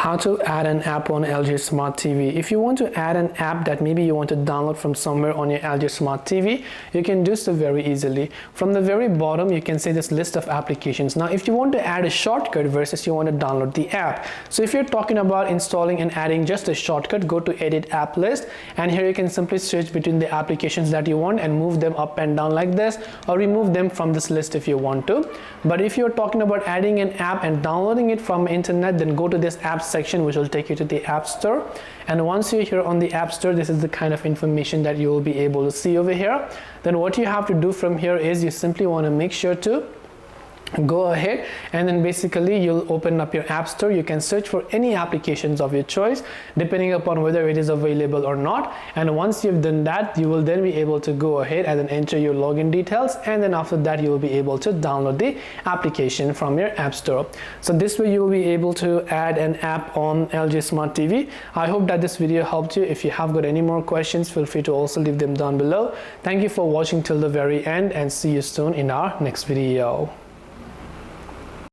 how to add an app on LG Smart TV. If you want to add an app that maybe you want to download from somewhere on your LG Smart TV, you can do so very easily. From the very bottom, you can see this list of applications. Now, if you want to add a shortcut versus you want to download the app. So if you're talking about installing and adding just a shortcut, go to Edit App List, and here you can simply switch between the applications that you want and move them up and down like this, or remove them from this list if you want to. But if you're talking about adding an app and downloading it from internet, then go to this app section, which will take you to the App Store. And once you're here on the App Store, this is the kind of information that you will be able to see over here. Then what you have to do from here is you simply want to make sure to go ahead, and then basically you'll open up your App Store. You can search for any applications of your choice depending upon whether it is available or not. And once you've done that, you will then be able to go ahead and then enter your login details, and then after that you will be able to download the application from your App Store. So this way you will be able to add an app on LG Smart TV. I hope that this video helped you. If you have got any more questions, feel free to also leave them down below. Thank you for watching till the very end, and see you soon in our next video.